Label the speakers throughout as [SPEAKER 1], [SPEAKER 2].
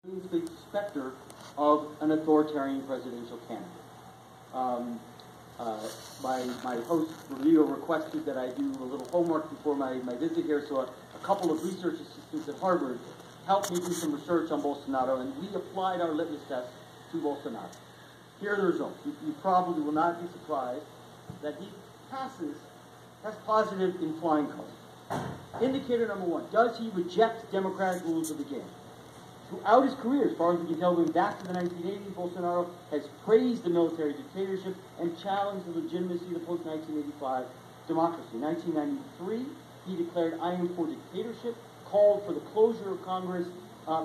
[SPEAKER 1] the specter of an authoritarian presidential candidate. My host, Rodrigo, requested that I do a little homework before my visit here, so a couple of research assistants at Harvard helped me do some research on Bolsonaro, and we applied our litmus test to Bolsonaro. Here are the results. You probably will not be surprised that he has positive in flying colors. Indicator number one, does he reject democratic rules of the game? Throughout his career, as far as we can tell, going back to the 1980s, Bolsonaro has praised the military dictatorship and challenged the legitimacy of the post-1985 democracy. In 1993, he declared, "I am for dictatorship," called for the closure of Congress,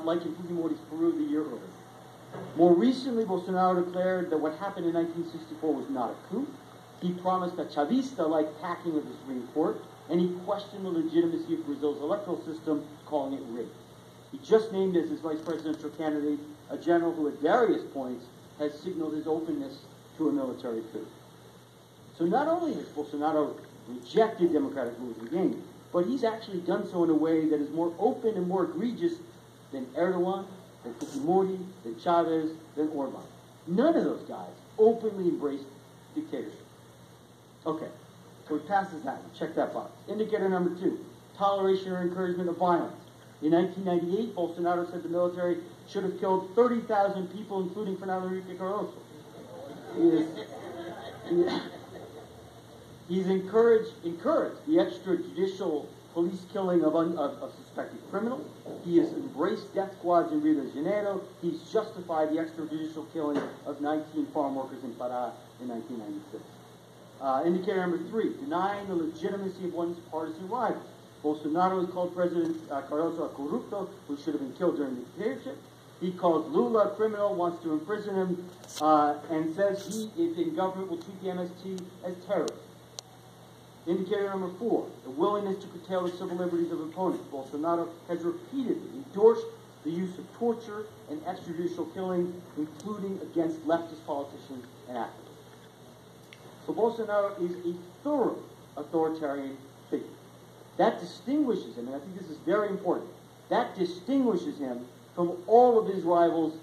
[SPEAKER 1] like in Fujimori's Peru the year earlier. More recently, Bolsonaro declared that what happened in 1964 was not a coup. He promised a Chavista-like packing of the Supreme Court, and he questioned the legitimacy of Brazil's electoral system, calling it rigged. He just named as his vice presidential candidate a general who at various points has signaled his openness to a military coup. So not only has Bolsonaro rejected democratic rules of the game, but he's actually done so in a way that is more open and more egregious than Erdogan, than Fujimori, than Chavez, than Orban. None of those guys openly embraced dictatorship. Okay, so he passes that. Check that box. Indicator number two, toleration or encouragement of violence. In 1998, Bolsonaro said the military should have killed 30,000 people, including Fernando Henrique Cardoso. He's encouraged the extrajudicial police killing of suspected criminals. He has embraced death squads in Rio de Janeiro. He's justified the extrajudicial killing of 19 farm workers in Pará in 1996. Indicator number three, denying the legitimacy of one's partisan rivals. Bolsonaro has called President Cardoso a corrupto, who should have been killed during the dictatorship. He calls Lula a criminal, wants to imprison him, and says he, if in government, will treat the MST as terrorists. Indicator number four, the willingness to curtail the civil liberties of opponents. Bolsonaro has repeatedly endorsed the use of torture and extrajudicial killing, including against leftist politicians and activists. So Bolsonaro is a thorough authoritarian figure. That distinguishes him, and I think this is very important, that distinguishes him from all of his rivals,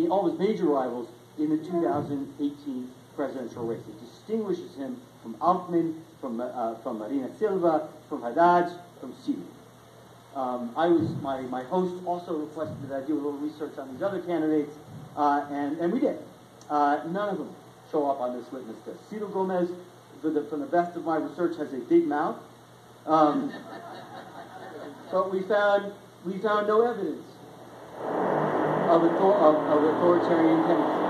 [SPEAKER 1] all his major rivals in the 2018 presidential race. It distinguishes him from Alckmin, from Marina Silva, from Haddad, from Ciro. My host also requested that I do a little research on these other candidates, and we did. None of them show up on this litmus test. Ciro Gomez, from the best of my research, has a big mouth. But we found no evidence of authoritarian tendencies.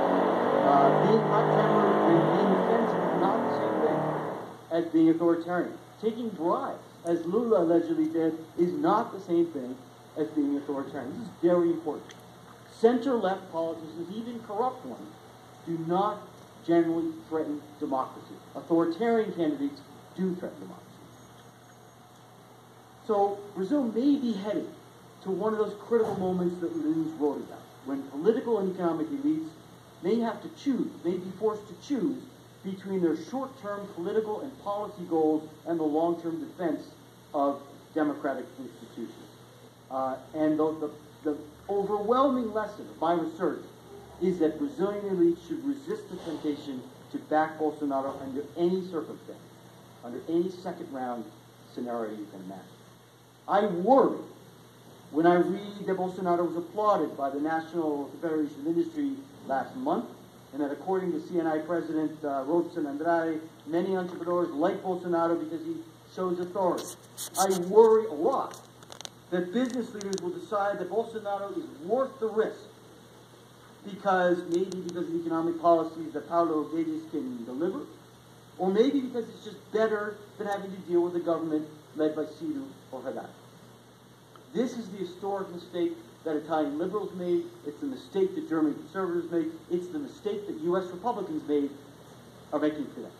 [SPEAKER 1] Being hot-tempered and being offensive is not the same thing as being authoritarian. Taking bribes, as Lula allegedly did, is not the same thing as being authoritarian. This is very important. Center-left politicians, even corrupt ones, do not generally threaten democracy. Authoritarian candidates do threaten democracy. So Brazil may be headed to one of those critical moments that Lins wrote about, when political and economic elites may have to choose, may be forced to choose between their short-term political and policy goals and the long-term defense of democratic institutions. And the overwhelming lesson of my research is that Brazilian elites should resist the temptation to back Bolsonaro under any circumstance, under any second-round scenario you can imagine. I worry when I read that Bolsonaro was applauded by the National Confederation of Industry last month, and that according to CNI President Rodson Andrade, many entrepreneurs like Bolsonaro because he shows authority. I worry a lot that business leaders will decide that Bolsonaro is worth the risk because of the economic policies that Paulo Guedes can deliver, or maybe because it's just better than having to deal with a government led by Ciro or Haddad. This is the historic mistake that Italian liberals made. It's the mistake that German conservatives made. It's the mistake that U.S. Republicans are making today.